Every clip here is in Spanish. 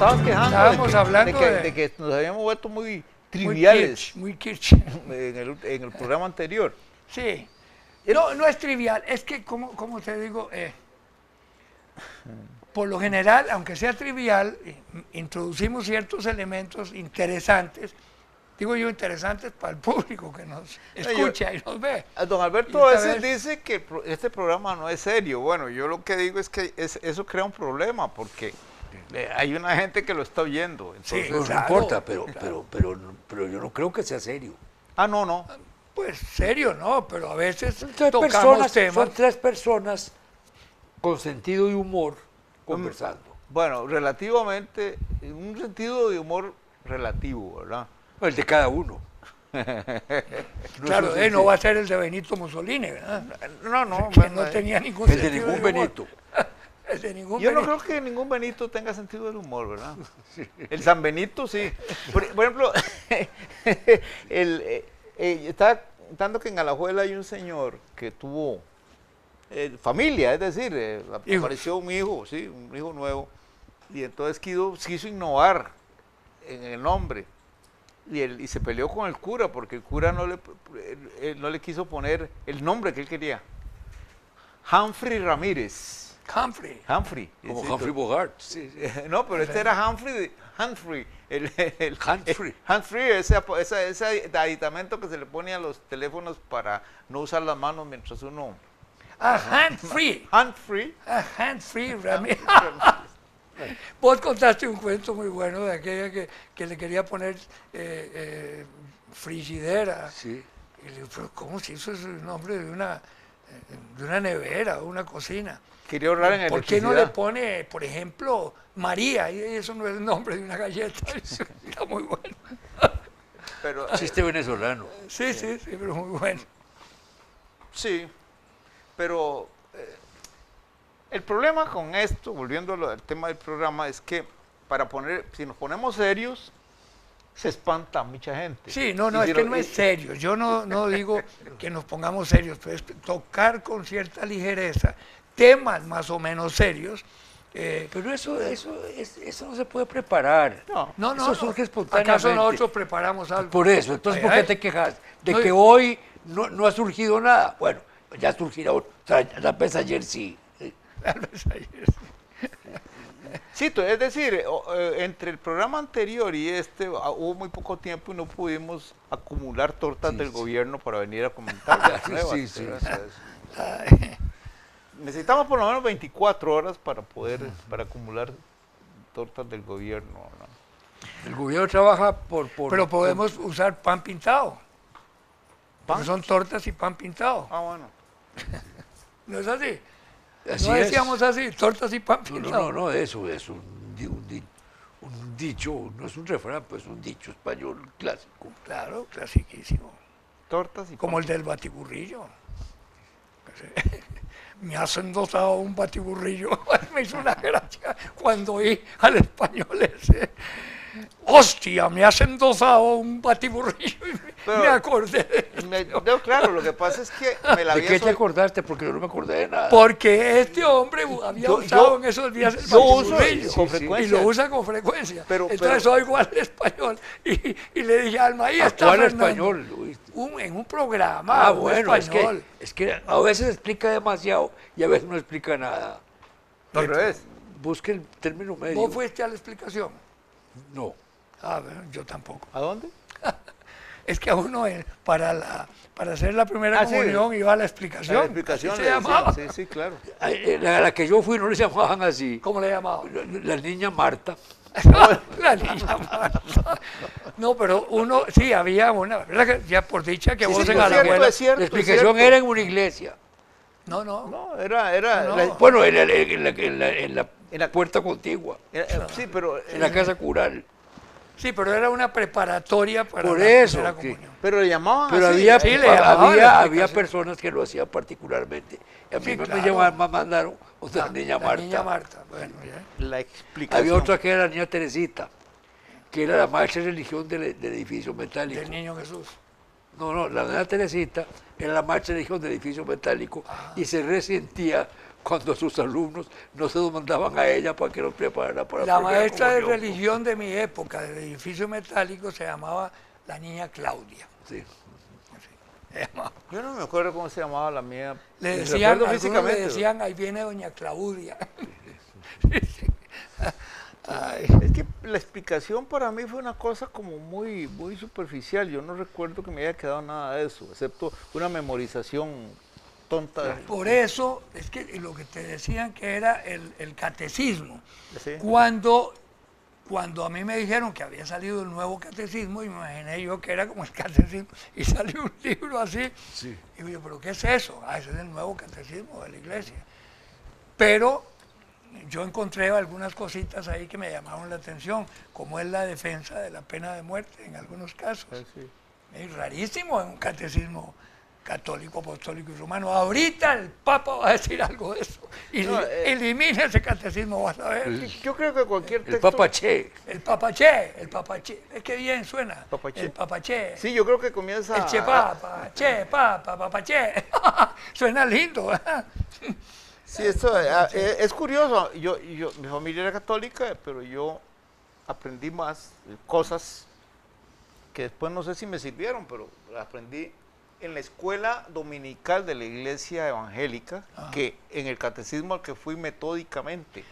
estabas quejando Estábamos hablando de que nos habíamos vuelto muy triviales muy kitsch. en el programa anterior. Sí. No es trivial, es que, como te digo, por lo general, aunque sea trivial, introducimos ciertos elementos interesantes, digo yo interesantes para el público que nos escucha y nos ve. Don Alberto a veces dice que este programa no es serio. Bueno, yo lo que digo es que eso crea un problema porque hay una gente que lo está oyendo. Entonces, Sí, No, claro, no importa, pero yo no creo que sea serio. Ah, no. Pues serio, no, pero a veces Son tocamos temas. son tres personas con sentido de humor conversando. Bueno, relativamente, en un sentido de humor relativo, ¿verdad? El de cada uno. Claro, no va a ser el de Benito Mussolini, ¿verdad? No, Que no tenía ningún El de sentido ningún humor. Benito. El de ningún Yo no Benito. creo que ningún Benito tenga sentido del humor, ¿verdad? El San Benito sí. Por ejemplo, estaba contando que en Alajuela hay un señor que tuvo familia, es decir, apareció un hijo, sí, un hijo nuevo, y entonces quiso innovar en el nombre. Y se peleó con el cura porque el cura no le quiso poner el nombre que él quería. Humphrey Ramírez. Humphrey. Como Sí, Humphrey Bogart. Sí. No, pero este era Humphrey. Humphrey. Humphrey, ese aditamento que se le pone a los teléfonos para no usar las manos mientras uno... Hand-free. Humphrey. Hand-free Ramírez. Vos contaste un cuento muy bueno de aquella que le quería poner frigidera. Sí. Y le digo, pero ¿cómo si eso es el nombre de una nevera o una cocina? Quería ahorrar en ¿Por qué no le electricidad. pone, por ejemplo, María? Y eso no es el nombre de una galleta. Eso está muy bueno. Pero, Chiste venezolano. Sí, pero muy bueno. sí, pero el problema con esto, volviendo al tema del programa, es que si nos ponemos serios, se espanta mucha gente. Sí, no, Y es que no es serio. Yo no digo que nos pongamos serios, pero es tocar con cierta ligereza temas más o menos serios. Pero eso no se puede preparar. No. Eso surge espontáneamente. ¿Acaso nosotros preparamos algo? Por eso, entonces, ¿por qué Ay, te quejas? De no, que hoy no ha surgido nada. Bueno, ya surgirá, tal vez ayer sí. Tal vez ayer. Sí, es decir, entre el programa anterior y hubo muy poco tiempo y no pudimos acumular tortas del gobierno para venir a comentar las nuevas. Sí. Necesitamos por lo menos 24 horas para acumular tortas del gobierno, ¿no? El gobierno trabaja Pero podemos usar pan pintado. ¿Pan? Son tortas y pan pintado. Ah, bueno. ¿No es así? Así no es. decíamos así, tortas y pan pintado. No, eso es un dicho, no es un refrán, pues es un dicho español clásico. Claro, clasiquísimo. Tortas y Como el del batiburrillo. Me has endosado un batiburrillo. Me hizo una gracia cuando oí al español ese. Hostia, me has endosado un batiburrillo. Y me acordé. Claro, lo que pasa es que me la ¿De había qué te acordaste? Porque yo no me acordé de nada. Porque este hombre había usado en esos días el batiburrillo. con frecuencia. Y lo usa con frecuencia. Pero- Entonces oigo al español y le dije, Alma, ahí está ¿Cuál Fernando. español? Luis? En un programa, un Bueno, español. es que a veces explica demasiado y a veces no explica nada. Al revés. Busque el término medio. ¿Vos fuiste a la explicación? No. Bueno, yo tampoco. ¿A dónde? Es que a uno para hacer la primera Sí. comunión iba a la explicación. La explicación Así le se decían, llamaba. sí, claro. A la que yo fui no le llamaban así. ¿Cómo le llamaban? La niña Marta. La niña Marta. No, pero sí, había una, ¿verdad? Que ya por dicha que vos en Alajuela. es cierto. La explicación era en una iglesia. No. No, era No. Bueno, en la puerta contigua, sí, pero en la casa cural. Sí, pero era una preparatoria para Por la eso, primera sí. comunión. pero le llamaban Pero así. sí, le llamaban la había explicación. personas que lo hacían particularmente. Y a mí Sí, me claro. mandaron otra niña La Marta. niña Marta, bueno, ya. La explicación. Había otra que era la niña Teresita, que era la maestra de religión del edificio metálico. Del niño Jesús. No, la niña Teresita era la maestra de religión del edificio metálico y se resentía cuando sus alumnos no se los mandaban a ella para que los preparara para La primera maestra de comunión. religión de mi época, del edificio metálico, se llamaba la niña Claudia. Sí. Se llamaba. Yo no me acuerdo cómo se llamaba la mía. Le Me decían, recuerdo algunos le físicamente. decían, ahí viene doña Claudia. Ay, Es que la explicación para mí fue una cosa como muy, muy superficial. Yo no recuerdo que me haya quedado nada de eso, excepto una memorización tonta. por eso, es que lo que te decían que era el catecismo. Sí. Cuando a mí me dijeron que había salido el nuevo catecismo, y me imaginé yo que era como el catecismo, y salió un libro así. Sí. Y digo yo, ¿pero qué es eso? Ah, ese es el nuevo catecismo de la iglesia. Pero yo encontré algunas cositas ahí que me llamaron la atención, como es la defensa de la pena de muerte en algunos casos. Sí. Es rarísimo en un catecismo católico, apostólico y romano. Ahorita el Papa va a decir algo de eso. Y No, elimina ese catecismo, vas a ver. Yo creo que cualquier El texto... papaché. El papaché. Es que bien suena. Papaché. El papaché. Sí, yo creo que comienza... El che papa, che papa, papaché. Suena lindo. Sí, esto es curioso. Mi familia era católica, pero yo aprendí más cosas que después no sé si me sirvieron, pero aprendí en la escuela dominical de la iglesia evangélica, que en el catecismo al que fui metódicamente.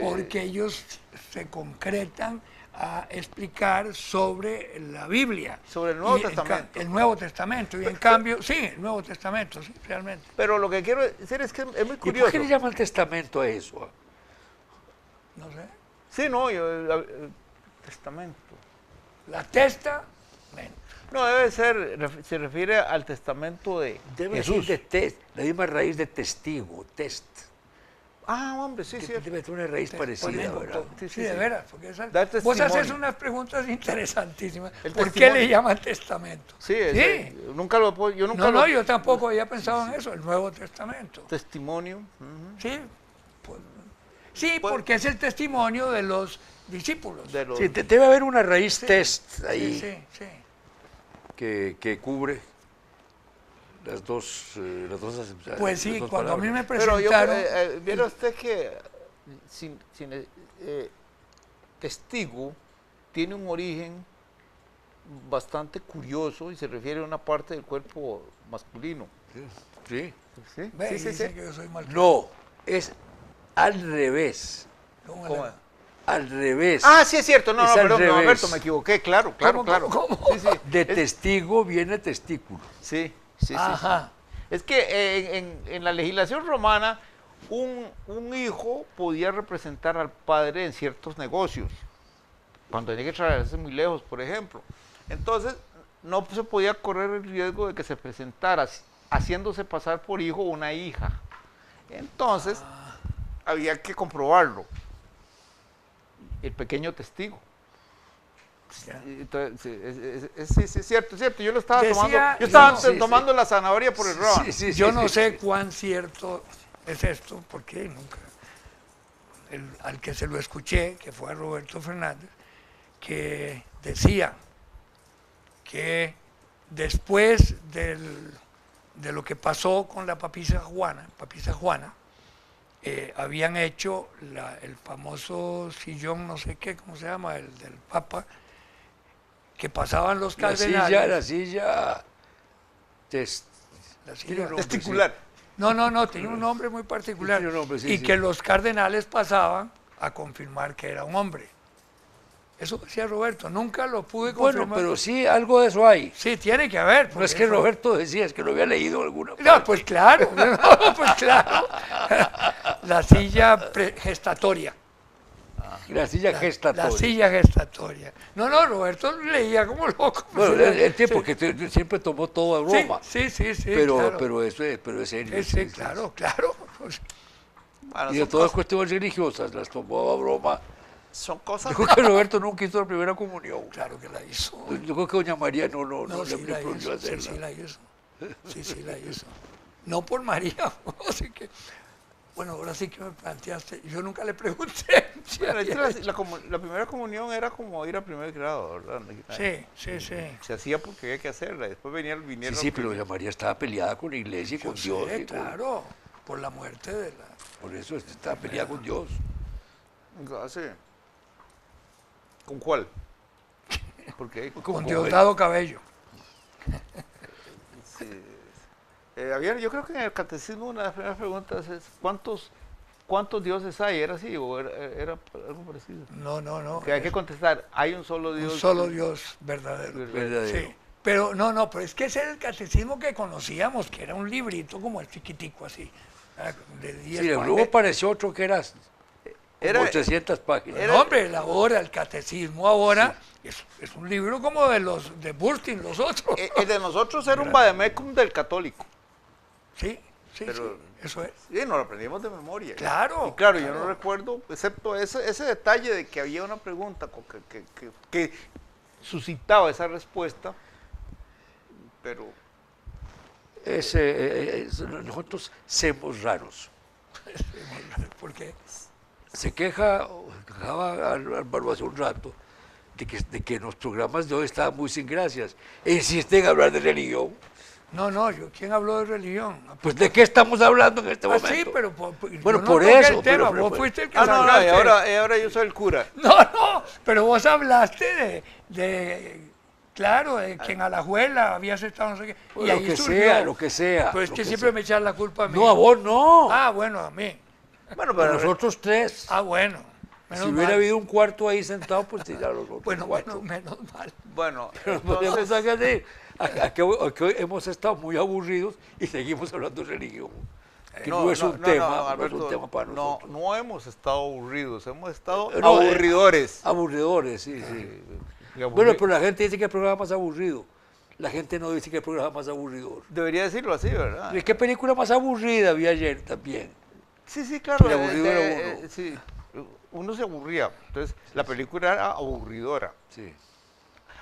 Porque ellos se concretan a explicar sobre la Biblia. Sobre el Nuevo Y Testamento. El Nuevo Testamento. Y en cambio, sí, el Nuevo Testamento, sí, realmente. Pero lo que quiero decir es que es muy ¿Y por curioso. qué le llaman testamento a eso? No sé. Sí, no, el testamento. La testa, bueno, No, debe ser, se refiere al testamento de Debe Jesús. decir de test, la misma raíz de testigo, test. Ah, hombre, sí, sí. Debe tener una raíz parecida, ponemos ¿verdad? todo. Sí, Sí, sí, de sí. veras, porque Dar vos haces testimonio. unas preguntas interesantísimas. El ¿Por qué testimonio. le llaman testamento? Sí, Sí. nunca lo puedo, yo nunca No, lo... no, yo tampoco había pensado en eso, el Nuevo Testamento. Testimonio. Ujú. Sí, pues, sí, Pues- porque es el testimonio de los discípulos. De los... Sí, debe haber una raíz test Sí, ahí sí, sí. que cubre las dos Pues sí, las dos cuando a mí me palabras. Pero yo, presentaron... viera usted que sin testigo tiene un origen bastante curioso y se refiere a una parte del cuerpo masculino. Sí. ¿Sí? Ve, Sí, sí, dice sí. que yo soy mal. No, es al revés. ¿Cómo ¿Cómo le- es? Al revés. Ah, sí es cierto. No, Es no, al perdón, no, revés. Alberto, me equivoqué. Claro, claro, ¿Cómo, claro. cómo? Sí, sí. De testigo viene testículo. Sí, sí, sí. Ajá. Es que en la legislación romana, un hijo podía representar al padre en ciertos negocios, cuando tenía que trasladarse muy lejos, por ejemplo. Entonces, no se podía correr el riesgo de que se presentara haciéndose pasar por hijo una hija. Entonces, había que comprobarlo. El pequeño testigo. Ya. Entonces, sí, es cierto, es cierto. Yo lo estaba Decía- tomando. Yo estaba no, sí, tomando la zanahoria por el rabo. Sí, sí, Yo sí, no sí, sé sí. cuán cierto es esto, porque nunca. Al que se lo escuché, que fue a Roberto Fernández, que decía que después de lo que pasó con la papisa Juana, habían hecho el famoso sillón, no sé qué, ¿cómo se llama? El del Papa, que pasaban los cardenales. La silla La tiene silla- un nombre, Testicular. No, tenía un nombre muy particular. Tiene un nombre, sí, y sí. que los cardenales pasaban a confirmar que era un hombre. Eso decía Roberto, nunca lo pude Bueno, confirmar. pero sí, algo de eso hay. Sí, tiene que haber. No es porque que eso- Roberto decía, es que lo había leído alguna parte. No, pues claro, no, pues claro. La silla gestatoria. La silla gestatoria. La silla gestatoria. No, Roberto leía como loco. Bueno, pues, el tiempo sí. que siempre tomó todo a Sí, broma. sí, pero, claro. pero eso es, pero es serio. Sí, claro. Pues, Bueno, Y de son todas cosas- cuestiones religiosas las tomó a broma. son cosas. Yo creo que Roberto nunca hizo la primera comunión. claro que la hizo. Yo creo que doña María no No, le sí la prohibió hizo, sí, hacerla. sí la hizo. Sí la hizo. No por María, así que, bueno, ahora sí que me planteaste, yo nunca le pregunté. si Bueno, es que había- la primera comunión era como ir a primer grado, ¿verdad? Sí. Se hacía porque había que hacerla. Después vinieron Sí, pero doña María estaba peleada con la iglesia y con Yo Dios. sé, y con- claro. por la muerte de la... Por eso está peleando con Dios. Ah, sí. ¿Con cuál? Porque Con Diosdado Cabello. sí. Yo creo que en el catecismo una de las primeras preguntas es ¿cuántos dioses hay? ¿Era así o era algo parecido? No. Que hay que contestar, hay un solo Dios. Un solo Dios verdadero. Verdadero. Sí. Pero no, pero es que ese era el catecismo que conocíamos, que era un librito como el chiquitico así. De 10 Sí, luego páginas. apareció otro que era Era- como 800 páginas. No, hombre, el catecismo ahora es un libro como de los de Burstyn, los otros. El de nosotros era un vademecum del católico. Sí, Pero- eso es. Sí, nos lo aprendimos de memoria. Claro, Y claro, yo claro. no recuerdo, excepto ese detalle de que había una pregunta que suscitaba esa respuesta, pero Nosotros somos raros. Porque Se quejaba Álvaro hace un rato de que los programas de hoy estaban muy sin gracias. E insisten en hablar de religión. ¿quién habló de religión? Pues ¿de qué estamos hablando en este momento? Sí, pero Bueno, yo no por toqué eso, el tema, pero- vos fuiste el que no, y sacaste. ahora yo soy el cura. No, pero vos hablaste claro, de que en Alajuela habías estado no sé qué. Pues y lo ahí que surgió. sea, lo que sea. Pues es lo que que siempre sea. me echas la culpa a mí. No, a vos no. Ah, bueno, a mí. Bueno, A pero nosotros tres. Ah, bueno. Menos Si hubiera mal. habido un cuarto ahí sentado, pues ya los otros Bueno, cuatro. menos mal. bueno, Pero podemos entonces, añadir a que hoy hemos estado muy aburridos y seguimos hablando de religión. Que no es un tema, no es un tema para nosotros. No hemos estado aburridos, hemos estado No, aburridores. Aburridores, sí, sí. Y aburri- Bueno, pero la gente dice que el programa más aburrido. La gente no dice que el programa más aburridor. Debería decirlo así, ¿verdad? ¿Qué película más aburrida había ayer también? Sí, claro. El aburrido era uno. Sí, uno se aburría. Entonces, la película era aburridora. Sí.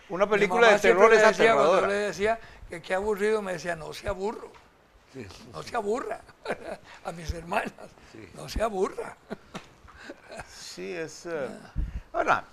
Una Mi película mamá de siempre terror es me decía, cuando yo aterradora. le decía que qué aburrido, me decía, no se aburro, Sí. no se aburra. A mis hermanas, Sí. no se aburra. Sí, ahora,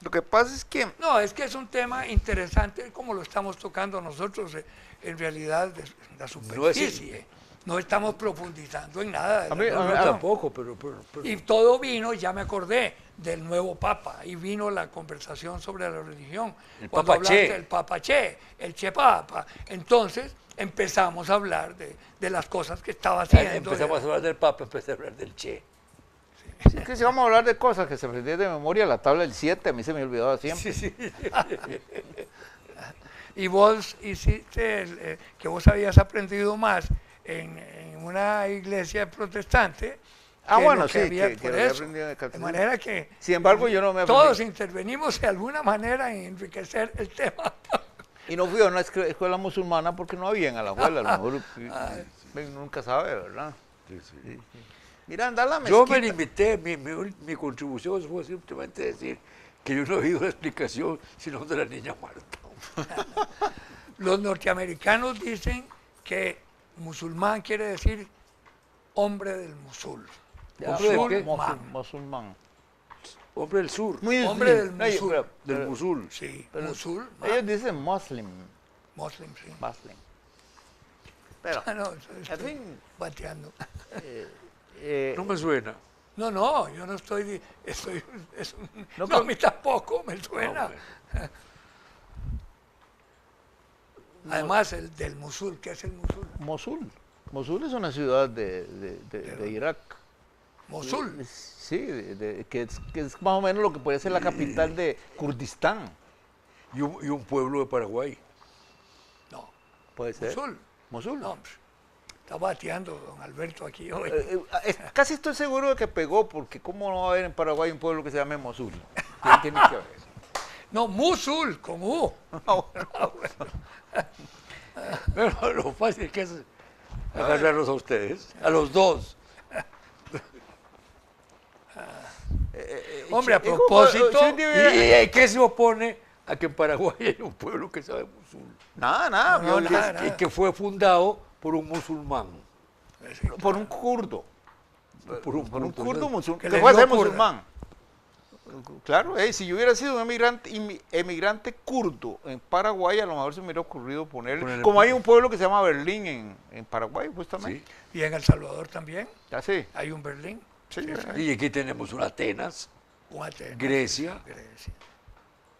lo que pasa es que No, es que es un tema interesante como lo estamos tocando nosotros, en realidad, de la superficie. No estamos profundizando en nada. de A la mí- No, religión. tampoco, pero Y todo vino, ya me acordé, del nuevo Papa. Y vino la conversación sobre la religión. El Cuando Papa hablaste Che. del Papa Che, el Che Papa. Entonces empezamos a hablar de las cosas que estaba haciendo. empezamos a hablar del Papa, empecé a hablar del Che. es que si vamos a hablar de cosas que se aprendían de memoria, la tabla del 7 a mí se me olvidaba siempre. Sí, sí. Y vos hiciste, que vos habías aprendido más en una iglesia protestante. Ah, que bueno, lo sí, había- que por lo había eso. aprendido en el De catecismo. manera que Sin embargo, yo no me aprendí. todos intervenimos de alguna manera en enriquecer el tema. Y no fui a una escuela musulmana porque no había en Alajuela, a lo mejor nunca sabe, ¿verdad? Sí, sí. Mira, anda a la Yo mezquita. me limité, mi contribución fue simplemente decir que yo no he oído la explicación sino de la niña Marta. Los norteamericanos dicen que musulmán quiere decir hombre del Mosul. ¿Hombre de qué? Musulmán. Hombre del sur, Hombre del Oye, Mosul. del Mosul. Sí, pero Mosul, ellos dicen Muslim. Muslim, sí. Muslim. Pero, Ah, no, en estoy fin, bateando. No me suena. No, yo no estoy, No, no, a mí tampoco me suena. No, Además, el del Mosul, ¿qué es el Mosul? Mosul. Mosul es una ciudad de Irak. Mosul. Sí, que es más o menos lo que puede ser la capital de Kurdistán. Y un pueblo de Paraguay. No, Puede ser. Mosul. Mosul. No, hombre, está bateando don Alberto aquí hoy. Casi estoy seguro de que pegó, porque ¿cómo no va a haber en Paraguay un pueblo que se llame Mosul? Tiene que haber. No, Mosul, con U. Pero lo fácil que es agarrarlos a ustedes, a los dos. Hombre, a Es como, propósito, si un día- ¿Y qué se opone a que en Paraguay hay un pueblo que sabe Mosul? Nada, No, yo- nada. Y que fue fundado por un musulmán. por un kurdo. Por un Por un kurdo. kurdo musulmán. Que Que le puede dio ser por- musulmán. Claro, si yo hubiera sido un emigrante kurdo en Paraguay, a lo mejor se me hubiera ocurrido poner, como hay un pueblo que se llama Berlín en Paraguay, justamente. Sí. Y en El Salvador también ¿Ah, sí? hay un Berlín. Sí, Y aquí tenemos un Atenas, Un Atenas, Grecia, Grecia.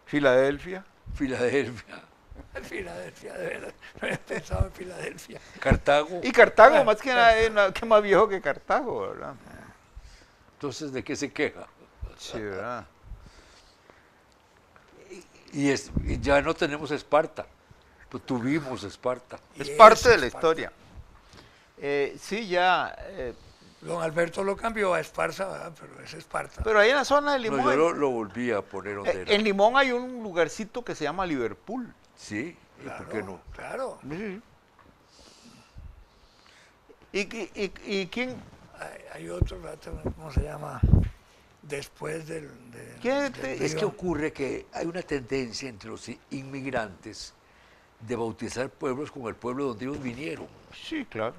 Filadelfia. Filadelfia, Filadelfia, de verdad. No había pensado en Filadelfia. Cartago. Y Cartago, más que nada, que más viejo que Cartago, ¿verdad? Entonces, ¿de qué se queja? Sí, ¿verdad? Y ya no tenemos Esparta, pues tuvimos Esparta. Es Y parte eso de es la historia. Sí, ya. Don Alberto lo cambió a Esparza, ¿verdad? Pero es Esparta. Pero ahí en la zona de No, Limón. yo lo volví a poner donde era. En Limón hay un lugarcito que se llama Liverpool. Sí, ¿y Claro, por qué no? Claro. ¿Y quién? Hay otro rato, ¿cómo se llama? Después del Es que ocurre que hay una tendencia entre los inmigrantes de bautizar pueblos con el pueblo donde ellos vinieron. Sí, claro.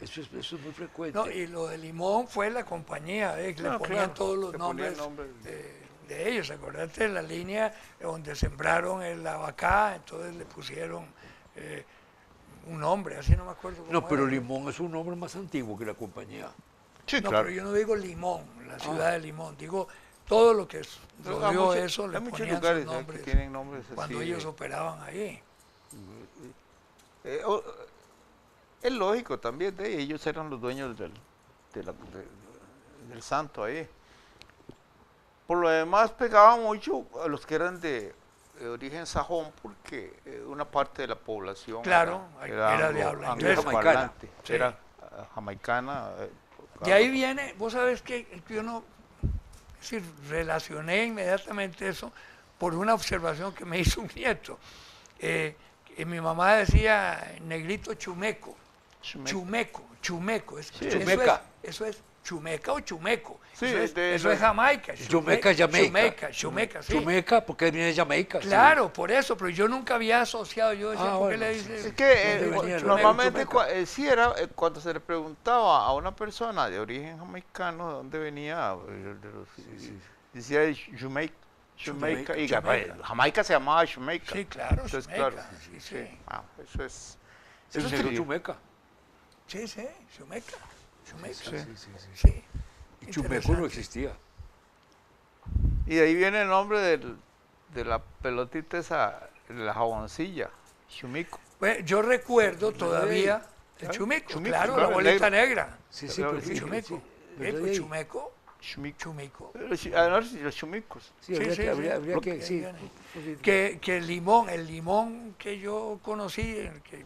Eso es muy frecuente. No, y lo de Limón fue la compañía, que le No, ponían claro, todos los le ponían nombres nombres. de ellos. Acordate de la línea donde sembraron el abacá, entonces le pusieron un nombre, así no me acuerdo cómo No, pero era. Limón es un nombre más antiguo que la compañía. Sí, No, claro. pero yo no digo Limón, la ciudad de Limón, digo todo lo que rodeó eso, le hay muchos ponían lugares sus nombres que tienen nombres así. cuando ellos operaban ahí. Es lógico también, ellos eran los dueños del santo ahí. Por lo demás pegaban mucho a los que eran de origen sajón, porque una parte de la población Claro, era de habla inglesa. angloparlante, Sí. era jamaicana. De ahí viene, vos sabés que yo no, es decir, relacioné inmediatamente eso por una observación que me hizo un nieto. Que mi mamá decía negrito chumeco. Chumeco. Chumeca. Eso es chumeca o chumeco. Sí, eso es Jamaica. Chumeca, Jamaica. Chumeca, sí. Chumeca, porque viene de Jamaica. sí. Claro, por eso, pero yo nunca había asociado, yo decía, ¿por qué bueno, le sí, dice? Es que ¿Dónde venía el normalmente Chumeca? sí era cuando se le preguntaba a una persona de origen jamaicano de dónde venía, decía Jamaica, y Jamaica. Jamaica se llamaba Jamaica. Sí, claro, Entonces, Chumeca, claro, sí. eso es. Es un negro Chumeca. Sí, Chumeca. Sí. Y Chumeco Interesante. no existía. Y de ahí viene el nombre de la pelotita esa, la jaboncilla, Chumico. Bueno, yo recuerdo todavía el claro, chumeco, chumico, claro, claro, la bolita el negro. negra. Sí, Pero pero sí, Chumeco. ¿verdad? Pues chumeco, Chumico. chumico. Los chumicos. Sí, Sí, habría sí. que, sí. Que el limón que yo conocí, que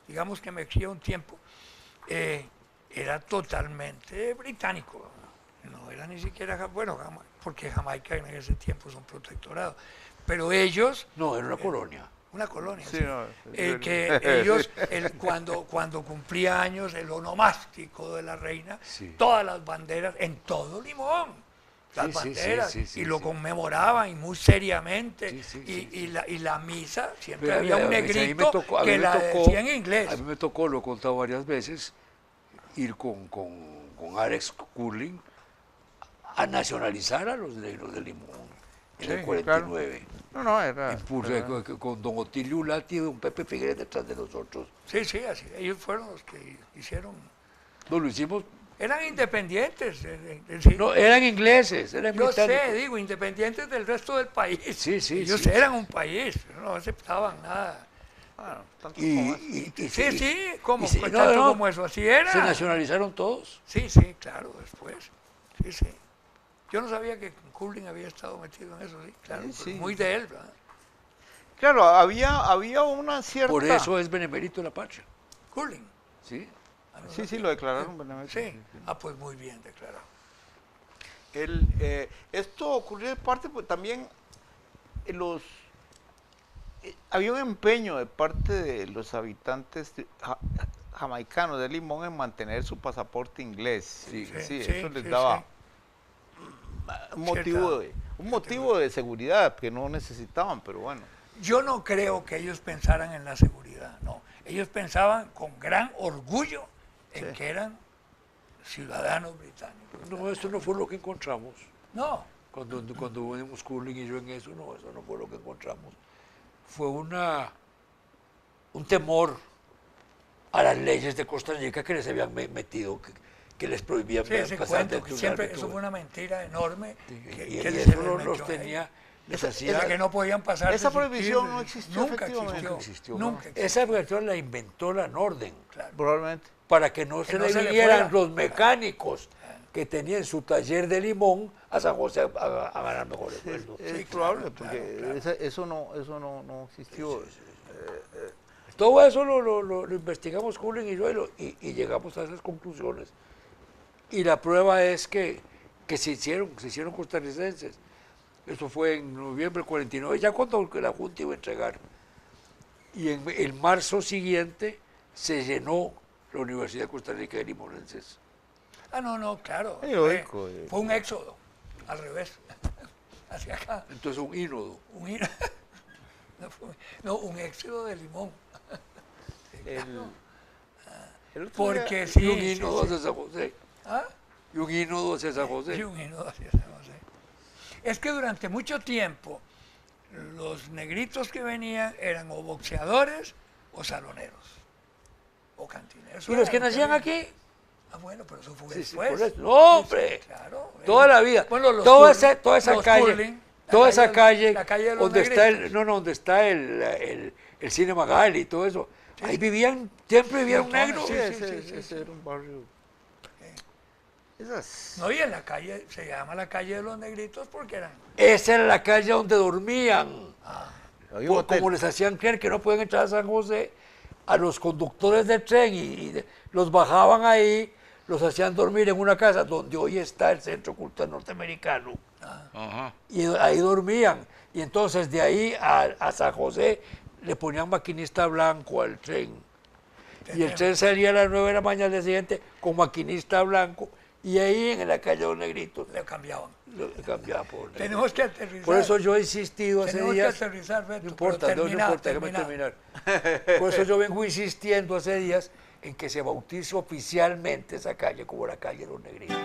digamos que me existía un tiempo, era totalmente británico. No era ni siquiera, bueno, porque Jamaica en ese tiempo es un protectorado. Pero ellos, No, era una colonia. una colonia, Sí, sí, no, que ellos, cuando cumplía años el onomástico de la reina, Sí. todas las banderas, en todo Limón, las Sí, sí, banderas, sí, y lo sí. conmemoraban y muy seriamente, Sí, sí, y, sí, y la misa, siempre Pero había un a mí me negrito tocó- a mí que me la tocó- decía en inglés. A mí me tocó, lo he contado varias veces, ir con Alex Curling a nacionalizar a los negros de Limón en el Sí, 49. No, era. Impulso con don Otilio Ulati y don Pepe Figueres detrás de nosotros. Sí, así, ellos fueron los que hicieron, No lo hicimos. eran independientes, sí. No, eran ingleses, eran Yo sé, británicos. digo, independientes del resto del país. Sí, sí, Ellos sí. eran un país, no aceptaban nada. Tanto Y, como Sí, como, y se- tanto no, no, como eso, así era. se nacionalizaron todos. Sí, claro, después. Sí. Yo no sabía que Curling había estado metido en eso, sí, claro, Sí, sí. muy de él, ¿verdad? Claro, había una cierta. Por eso es benemérito de la patria. Curling. ¿Sí? Sí, lo declararon benemérito. Sí. Pues muy bien declarado. Esto ocurrió de parte, pues también había un empeño de parte de los habitantes jamaicanos de Limón en mantener su pasaporte inglés. Sí, Eso les daba un motivo de seguridad que no necesitaban, pero bueno. Yo no creo que ellos pensaran en la seguridad, no. Ellos pensaban con gran orgullo en que eran ciudadanos británicos. No, esto no fue lo que encontramos. No, cuando unimos Curling y yo en eso no fue lo que encontramos. Fue un temor a las leyes de Costa Rica que les habían metido, que les prohibían ese pasar cuento, dentro que de un siempre, árbitro. eso fue una mentira enorme. Y que eso se les los metió tenía, ahí. les Esa hacía... que no podían pasar. Esa prohibición no existió, Nunca efectivamente. existió. existió, Nunca ¿no? existió. Esa prohibición la inventó la Norden, Claro. Probablemente. para que no se no le se le vinieran fuera. los mecánicos que tenían su taller de limón a San José a ganar mejores sueldos. Es Sí, probable, claro, porque claro. eso no existió. Todo eso lo investigamos Curling y yo y llegamos a esas conclusiones. Y la prueba es que se hicieron costarricenses. Eso fue en noviembre del 49, ya cuando la Junta iba a entregar. Y en el marzo siguiente se llenó la Universidad de Costa Rica de Limonenses. Ah, no, claro. Sí, lógico. Fue un éxodo, al revés, hacia acá. Entonces un ínodo. No, un éxodo de limón. El otro Porque día- sí. Y un sí, ínodo sí. hacia San José. ¿Ah? Y un ínodo hacia San José. Y un hínodo hacia San José. Es que durante mucho tiempo los negritos que venían eran o boxeadores o saloneros o cantineros. ¿Y los que Era lo nacían había. aquí? Ah, bueno, pero eso fue Sí, sí, después. por eso. ¡No, hombre! Claro. Toda la vida. Bueno, los toda Curling, esa los calle, Curling, toda esa calle, la calle de los donde está negritos. donde está el cine Magali y todo eso. Ahí vivían, siempre vivían Montones, negros. Sí, sí, ese era un barrio. Esas. No, y en la calle, se llama la calle de los negritos porque eran. Esa era la calle donde dormían. Había un hotel. Como les hacían creer que no pueden entrar a San José, a los conductores de tren los bajaban ahí, los hacían dormir en una casa donde hoy está el Centro Cultural Norteamericano. Ajá. Y ahí dormían. Y entonces de ahí a San José le ponían maquinista blanco al tren. Y el tren salía a las 9 de la mañana del día siguiente con maquinista blanco. Y ahí en la calle de los negritos Le cambiaban. lo cambiaba por negro. Tenemos que aterrizar. Por eso yo he insistido hace Tenemos días. que aterrizar, Beto. No importa, pero no importa, déjame termina. terminar. Por eso yo vengo insistiendo hace días en que se bautice oficialmente esa calle como la calle de los negritos.